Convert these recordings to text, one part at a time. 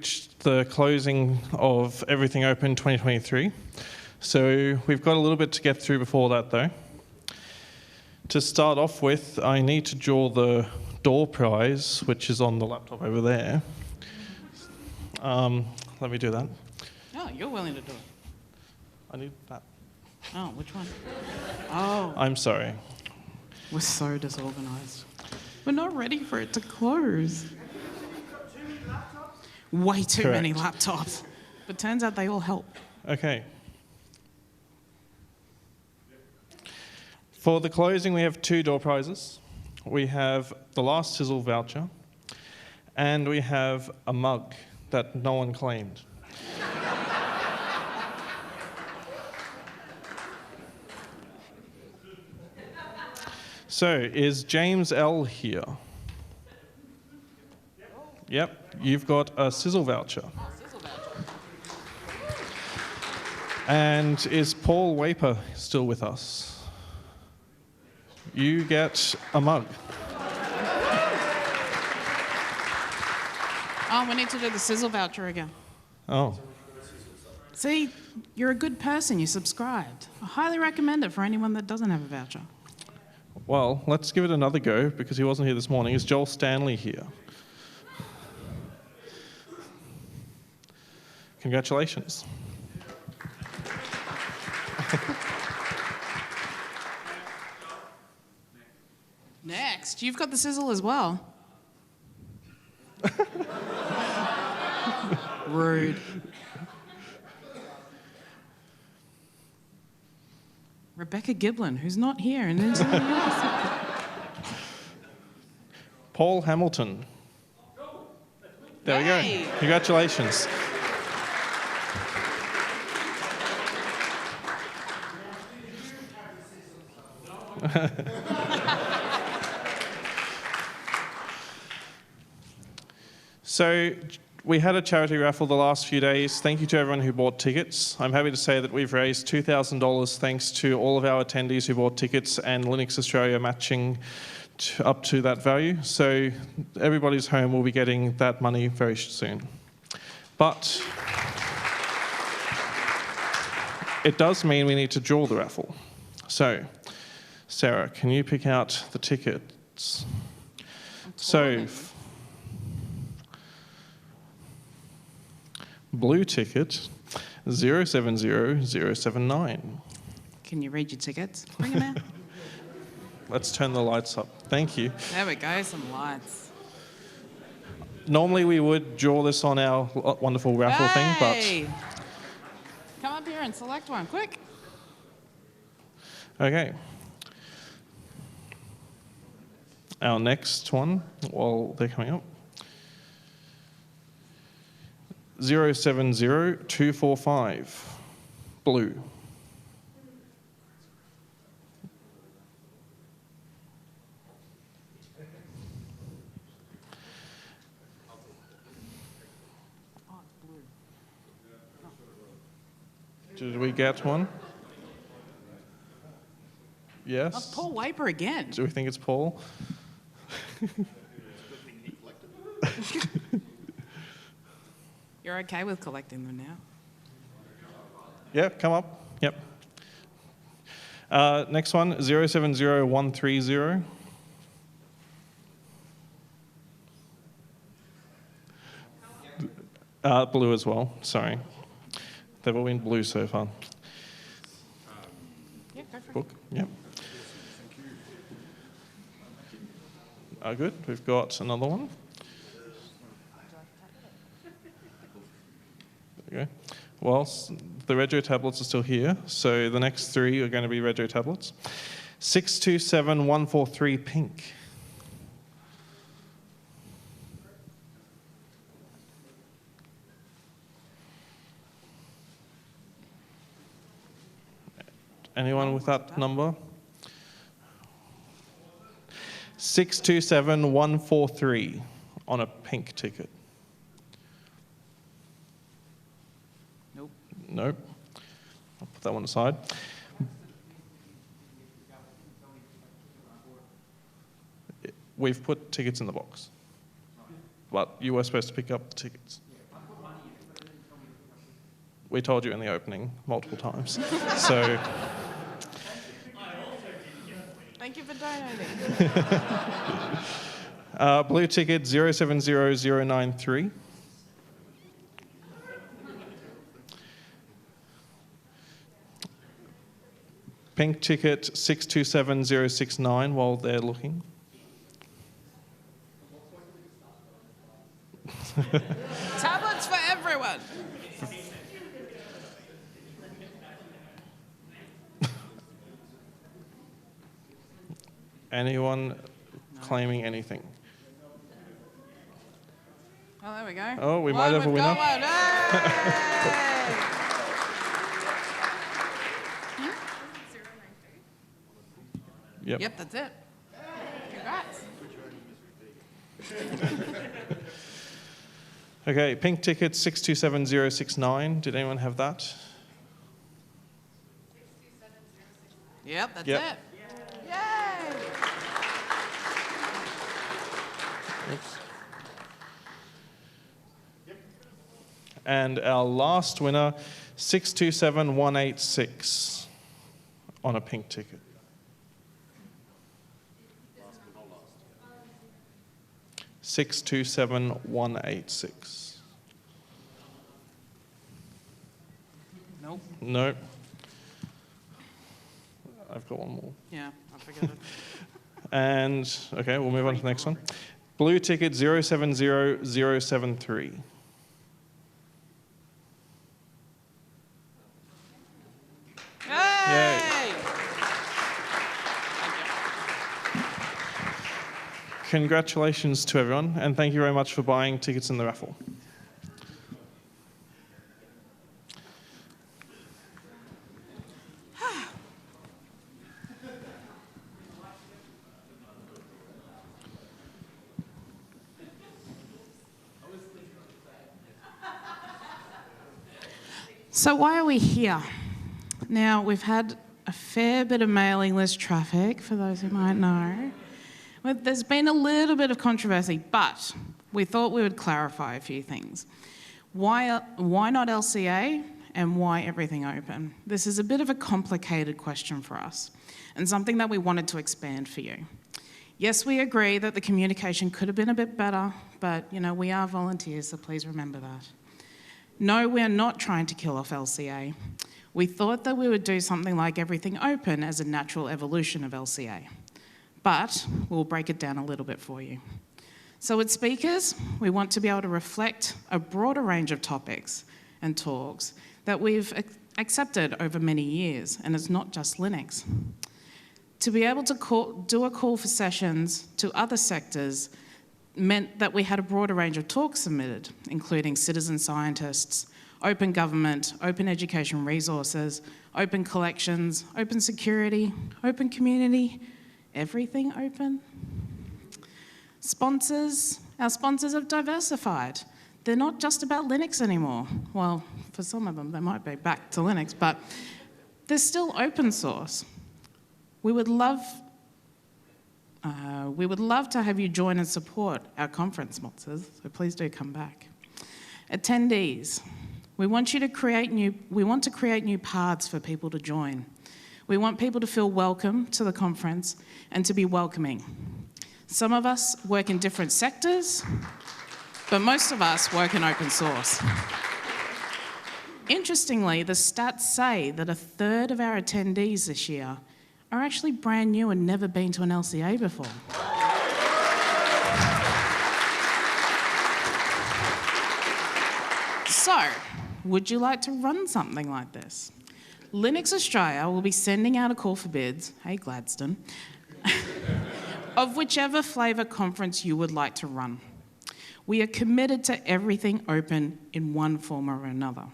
reached the closing of Everything Open 2023. So we've got a little bit to get through before that, though. To start off with, I need to draw the door prize, which is on the laptop over there. Let me do that. Oh, you're willing to do it. I need that. Oh, which one? Oh. I'm sorry. We're so disorganized. We're not ready for it to close. Way too Correct. many laptops. But turns out they all help. Okay. For the closing, we have 2 door prizes. We have the last sizzle voucher, and we have a mug that no one claimed. So, is James L. here? Yep, you've got a sizzle voucher. And is Paul Waper still with us? You get a mug. Oh, we need to do the sizzle voucher again. Oh. See, you're a good person. You subscribed. I highly recommend it for anyone that doesn't have a voucher. Well, let's give it another go, because he wasn't here this morning. Is Joel Stanley here? Congratulations. Next, you've got the sizzle as well. Rude. Rebecca Giblin, who's not here, and then somebody else. Paul Hamilton. There we Hey. go. Congratulations. So we had a charity raffle the last few days. Thank you to everyone who bought tickets. I'm happy to say that we've raised $2,000 thanks to all of our attendees who bought tickets and Linux Australia matching up to that value. So everybody's home will be getting that money very soon. But it does mean we need to draw the raffle. So, Sarah, can you pick out the tickets? So, blue ticket, 070079. Can you read your tickets? Bring them out. Let's turn the lights up. Thank you. There we go, some lights. Normally we would draw this on our wonderful raffle thing, but... Come up here and select one, quick. Okay. Our next one, while they're coming up. 070245, blue. Did we get one? Yes? That's Paul Waper again. Do we think it's Paul? You're okay with collecting them now? Yeah, come up. Yep. Next one, 070130. Blue as well, sorry. They've all been blue so far. Yeah, go for it. Book, yep. Good, we've got another one. There we go. Well, the Rego tablets are still here, so the next 3 are going to be Rego tablets. 627143 pink. Anyone with that number? 627143 on a pink ticket. Nope. Nope. I'll put that one aside. We've put tickets in the box. But you were supposed to pick up the tickets. We told you in the opening multiple times. So. Thank you for donating. Blue ticket 070093. Pink ticket 627069 while they're looking. Tablets for everyone. Anyone claiming anything? Oh, there we go. Oh, we might have a winner. Yep. Yep, that's it. Congrats. Okay, pink ticket 627069. Did anyone have that? Yep, that's Yep. it. Yay! Oops. And our last winner, 627186 on a pink ticket. Six two seven one eight six. Nope. Nope. I've got one more. Yeah, I figured it. And okay, we'll move on to the next one. Blue ticket 070073. Yay! Congratulations to everyone, and thank you very much for buying tickets in the raffle. So why are we here? Now, we've had a fair bit of mailing list traffic, for those who might know. Well, there's been a little bit of controversy, but we thought we would clarify a few things. Why not LCA and why everything open? This is a bit of a complicated question for us and something that we wanted to expand for you. Yes, we agree that the communication could have been a bit better, but we are volunteers, so please remember that. No, we're not trying to kill off LCA. We thought that we would do something like everything open as a natural evolution of LCA. But we'll break it down a little bit for you. So at Speakers, we want to be able to reflect a broader range of topics and talks that we've accepted over many years, and it's not just Linux. To be able to do a call for sessions to other sectors meant that we had a broader range of talks submitted, including citizen scientists, open government, open education resources, open collections, open security, open community, everything open. Sponsors, our sponsors have diversified. They're not just about Linux anymore. Well, for some of them, they might be back to Linux, but they're still open source. We would love to have you join and support our conference sponsors, so please do come back. Attendees, we want to create new paths for people to join. We want people to feel welcome to the conference and to be welcoming. Some of us work in different sectors, but most of us work in open source. Interestingly, the stats say that 1/3 of our attendees this year are actually brand new and never been to an LCA before. So, would you like to run something like this? Linux Australia will be sending out a call for bids, hey Gladstone, of whichever flavour conference you would like to run. We are committed to everything open in one form or another.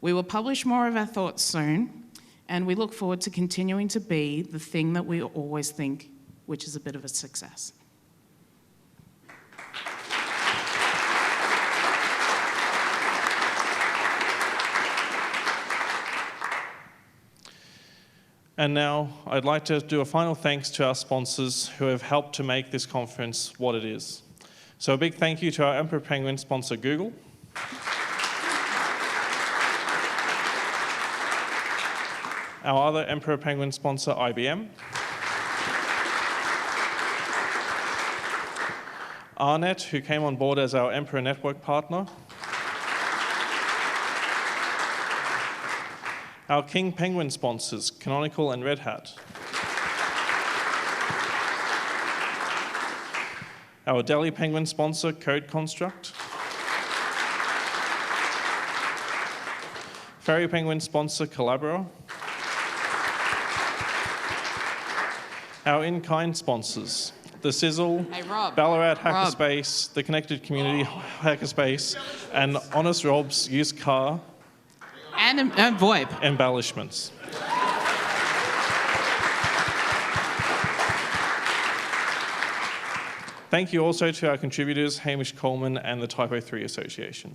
We will publish more of our thoughts soon, and we look forward to continuing to be the thing that we always think, which is a bit of a success. And now I'd like to do a final thanks to our sponsors who have helped to make this conference what it is. So a big thank you to our Emperor Penguin sponsor, Google. our other Emperor Penguin sponsor, IBM. Arnet, who came on board as our Emperor Network partner. Our King Penguin sponsors, Canonical and Red Hat. Our Delhi Penguin sponsor, Code Construct. Ferry Penguin sponsor, Collabora. Our in-kind sponsors, The Sizzle, Ballarat Hackerspace, The Connected Community Hackerspace, and Honest Rob's used car And VoIP. embellishments. Thank you also to our contributors, Hamish Coleman and the Typo 3 Association.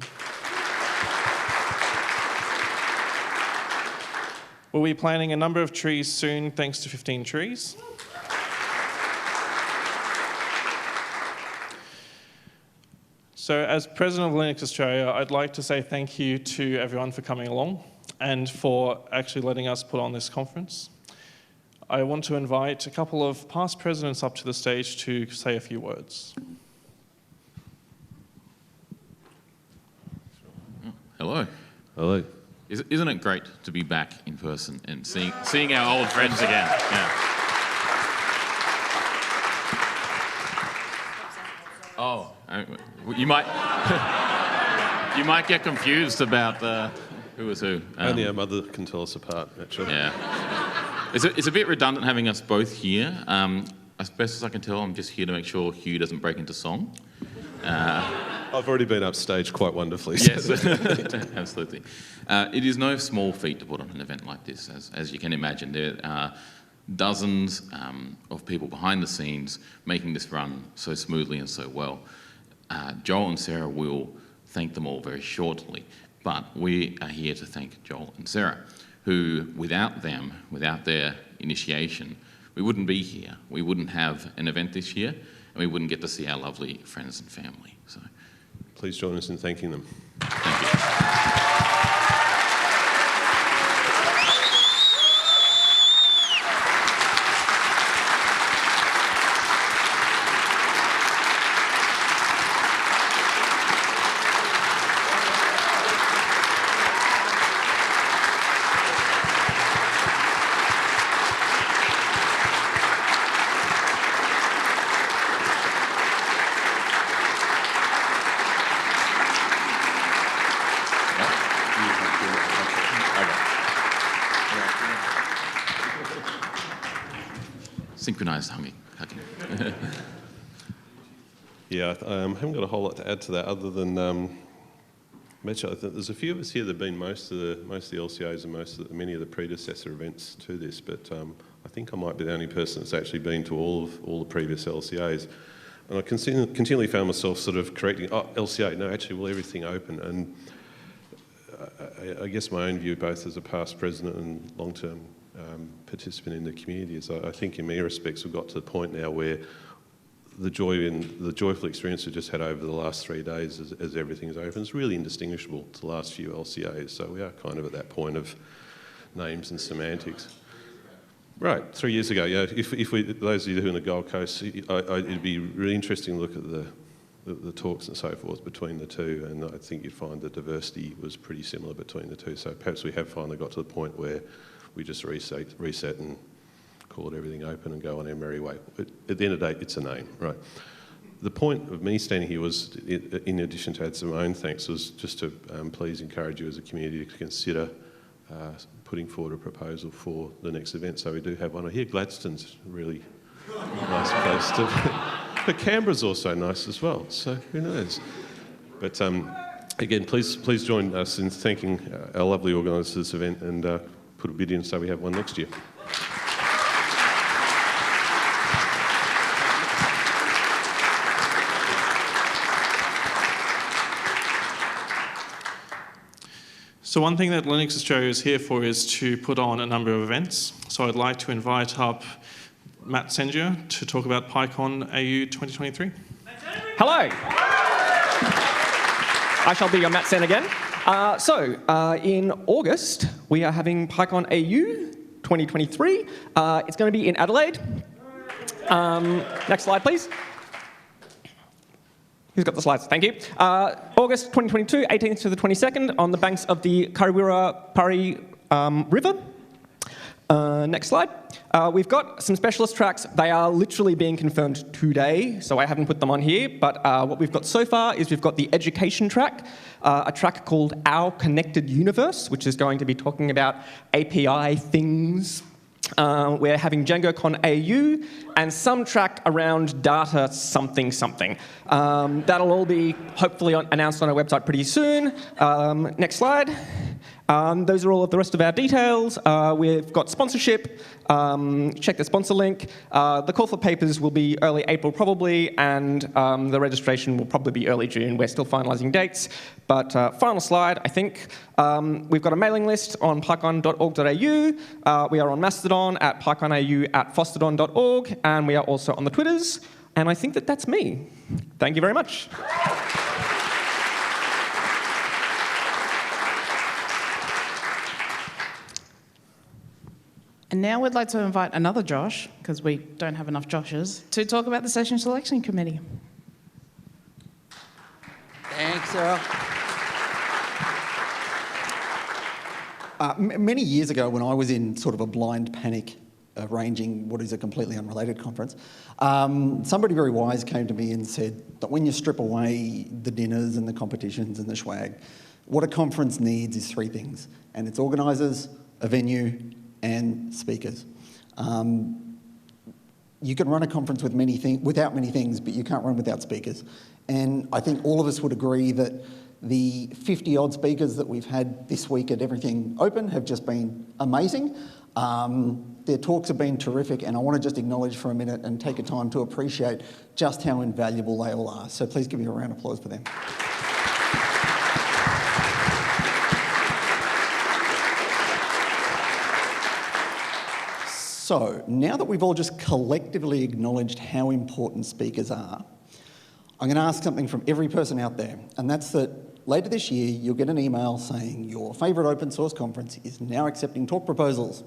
We'll be planting a number of trees soon, thanks to 15 Trees. So as President of Linux Australia, I'd like to say thank you to everyone for coming along and for actually letting us put on this conference. I want to invite a couple of past presidents up to the stage to say a few words. Hello. Hello. Isn't it great to be back in person and seeing our old friends again? Yeah. Oh, you might you might get confused about who was who. Only our mother can tell us apart, actually. Yeah. It's a bit redundant having us both here. As best as I can tell, I'm just here to make sure Hugh doesn't break into song. I've already been upstaged quite wonderfully. Yes, absolutely. It is no small feat to put on an event like this, as you can imagine. There are dozens of people behind the scenes making this run so smoothly and so well. Joel and Sarah will thank them all very shortly, but we are here to thank Joel and Sarah, who, without them, without their initiation, we wouldn't be here. We wouldn't have an event this year, and we wouldn't get to see our lovely friends and family. So, Please join us in thanking them. thank you. Synchronised hugging. Yeah, I haven't got a whole lot to add to that other than Mitch, I think there's a few of us here that have been most of the LCAs and many of the predecessor events to this, but I think I might be the only person that's actually been to all the previous LCAs. And I continually found myself sort of correcting, oh, LCA, no, actually, well, everything open. And I guess my own view, both as a past president and long-term participant in the community, is I think in many respects we've got to the point now where the joyful experience we've just had over the last 3 days as everything's open is really indistinguishable to the last few LCAs. So we are kind of at that point of names and semantics. Right, 3 years ago, yeah. If those of you who are in the Gold Coast, it'd be really interesting to look at the talks and so forth between the two, and I think you'd find the diversity was pretty similar between the two. So perhaps we have finally got to the point where we just reset and call it everything open and go on our merry way. At the end of the day, it's a name, right? The point of me standing here was, in addition to add some own thanks, was just to please encourage you as a community to consider putting forward a proposal for the next event. So we do have one. I hear Gladstone's a really nice place to... But Canberra's also nice as well, so who knows? But again, please join us in thanking our lovely organisers of this event and put a bid in so we have one next year. So one thing that Linux Australia is here for is to put on a number of events. So I'd like to invite up Matt Sengier to talk about PyCon AU 2023. Hello. I shall be your Matt Sen again. In August, we are having PyCon AU 2023. It's going to be in Adelaide. Next slide, please. Who's got the slides? Thank you. August 2022, 18th to the 22nd, on the banks of the Karawira Pari River. Next slide. We've got some specialist tracks. They are literally being confirmed today, so I haven't put them on here. But what we've got so far is we've got the education track, a track called Our Connected Universe, which is going to be talking about API things. We're having DjangoCon AU and some track around data something something. That'll all be hopefully announced on our website pretty soon. Next slide. Those are all of the rest of our details. We've got sponsorship. Check the sponsor link. The call for papers will be early April probably, and the registration will probably be early June. We're still finalising dates. But final slide, I think. We've got a mailing list on pycon.org.au. We are on Mastodon at pyconau@fostodon.org, and we are also on the Twitters. And I think that that's me. Thank you very much. And now we'd like to invite another Josh, because we don't have enough Joshes, to talk about the Session Selection Committee. Thanks, Sarah. Many years ago, when I was in sort of a blind panic arranging what is a completely unrelated conference, somebody very wise came to me and said that when you strip away the dinners and the competitions and the swag, what a conference needs is three things, and it's organisers, a venue, and speakers. You can run a conference with without many things, but you can't run without speakers. And I think all of us would agree that the 50-odd speakers that we've had this week at Everything Open have just been amazing. Their talks have been terrific, and I want to just acknowledge for a minute and take a time to appreciate just how invaluable they all are. So please give me a round of applause for them. So, now that we've all just collectively acknowledged how important speakers are, I'm going to ask something from every person out there, and that's that later this year you'll get an email saying your favourite open source conference is now accepting talk proposals.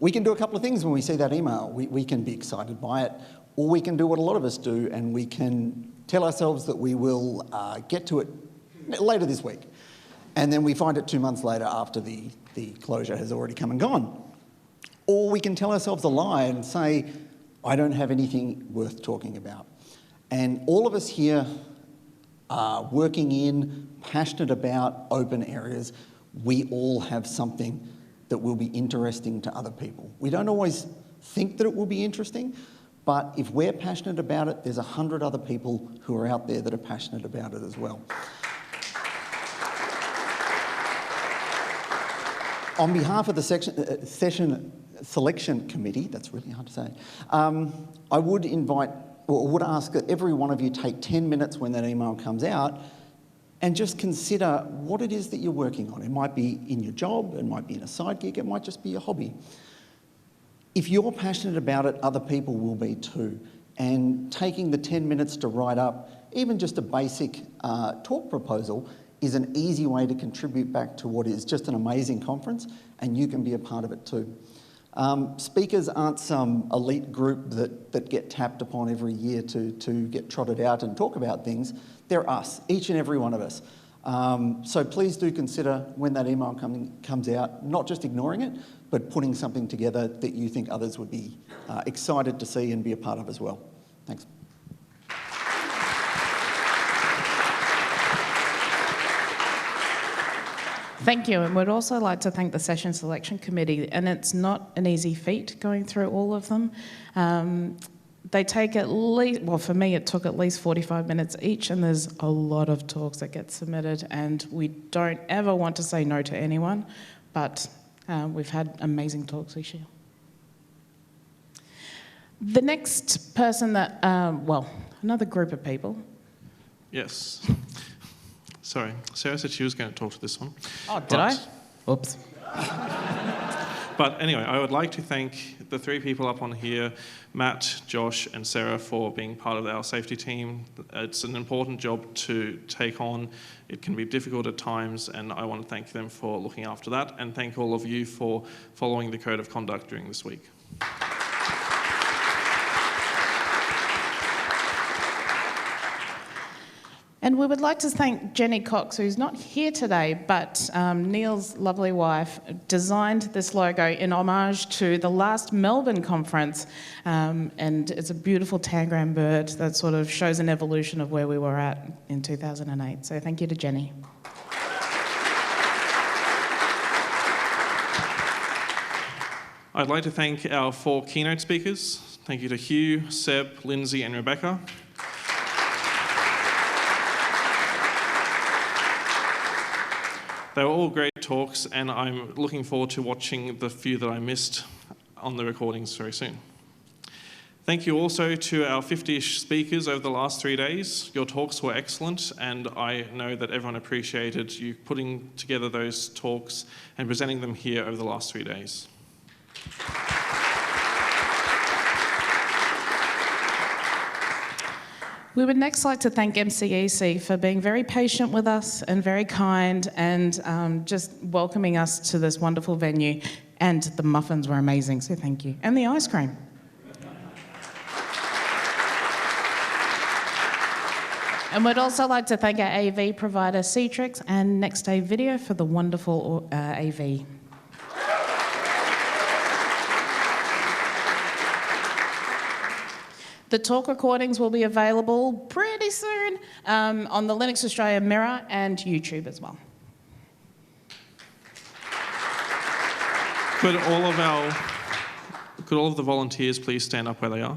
We can do a couple of things when we see that email. We can be excited by it, or we can do what a lot of us do, and we can tell ourselves that we will get to it later this week. And then we find it 2 months later after the closure has already come and gone. Or we can tell ourselves a lie and say, I don't have anything worth talking about. And all of us here are working in, passionate about open areas. We all have something that will be interesting to other people. We don't always think that it will be interesting, but if we're passionate about it, there's 100 other people who are out there that are passionate about it as well. On behalf of the Session Selection Committee, that's really hard to say, I would ask that every one of you take 10 minutes when that email comes out and just consider what it is that you're working on. It might be in your job, it might be in a side gig, it might just be a hobby. If you're passionate about it, other people will be too. And taking the 10 minutes to write up even just a basic talk proposal is an easy way to contribute back to what is just an amazing conference, and you can be a part of it too. Speakers aren't some elite group that get tapped upon every year to get trotted out and talk about things. They're us, each and every one of us. So please do consider when that email comes out, not just ignoring it, but putting something together that you think others would be excited to see and be a part of as well. Thanks. Thank you, and we'd also like to thank the Session Selection Committee, and it's not an easy feat going through all of them. They take at least, well for me it took at least 45 minutes each, and there's a lot of talks that get submitted, and we don't ever want to say no to anyone, but we've had amazing talks this year. The next person that, another group of people. Yes. Sorry, Sarah said she was going to talk to this one. Oh, did I? Oops. But anyway, I would like to thank the three people up on here, Matt, Josh, and Sarah, for being part of our safety team. It's an important job to take on. It can be difficult at times, and I want to thank them for looking after that, and thank all of you for following the code of conduct during this week. And we would like to thank Jenny Cox, who's not here today, but Neil's lovely wife designed this logo in homage to the last Melbourne conference. And it's a beautiful tangram bird that sort of shows an evolution of where we were at in 2008. So thank you to Jenny. I'd like to thank our 4 keynote speakers. Thank you to Hugh, Seb, Lindsay, and Rebecca. They were all great talks, and I'm looking forward to watching the few that I missed on the recordings very soon. Thank you also to our 50-ish speakers over the last 3 days. Your talks were excellent, and I know that everyone appreciated you putting together those talks and presenting them here over the last 3 days. We would next like to thank MCEC for being very patient with us and very kind and just welcoming us to this wonderful venue. And the muffins were amazing, so thank you. And the ice cream. And we'd also like to thank our AV provider, Citrix, and Next Day Video for the wonderful AV. The talk recordings will be available pretty soon on the Linux Australia Mirror and YouTube as well. Could all of the volunteers please stand up where they are?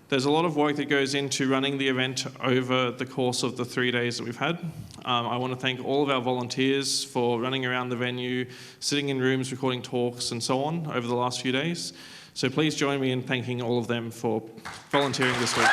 There's a lot of work that goes into running the event over the course of the 3 days that we've had. I want to thank all of our volunteers for running around the venue, sitting in rooms, recording talks, and so on over the last few days. So please join me in thanking all of them for volunteering this week.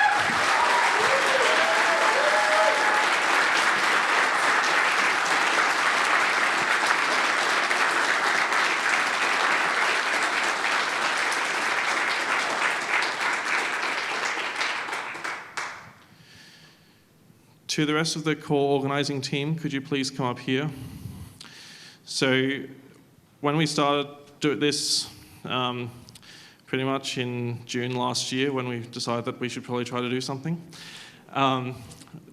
To the rest of the core organising team, could you please come up here? So when we started doing this, pretty much in June last year, when we decided that we should probably try to do something,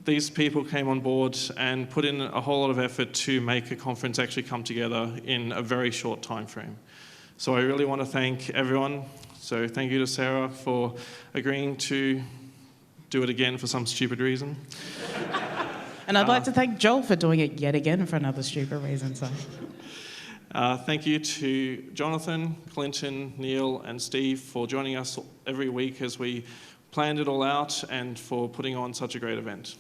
these people came on board and put in a whole lot of effort to make a conference actually come together in a very short time frame. So I really want to thank everyone. So thank you to Sarah for agreeing to do it again for some stupid reason. And I'd like to thank Joel for doing it yet again for another stupid reason. So. Thank you to Jonathan, Clinton, Neil, and Steve for joining us every week as we planned it all out and for putting on such a great event.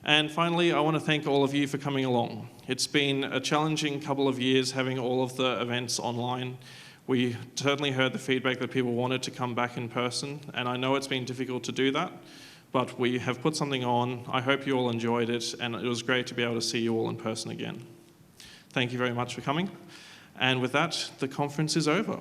And finally, I want to thank all of you for coming along. It's been a challenging couple of years having all of the events online. We certainly heard the feedback that people wanted to come back in person, and I know it's been difficult to do that, but we have put something on. I hope you all enjoyed it, and it was great to be able to see you all in person again. Thank you very much for coming. And with that, the conference is over.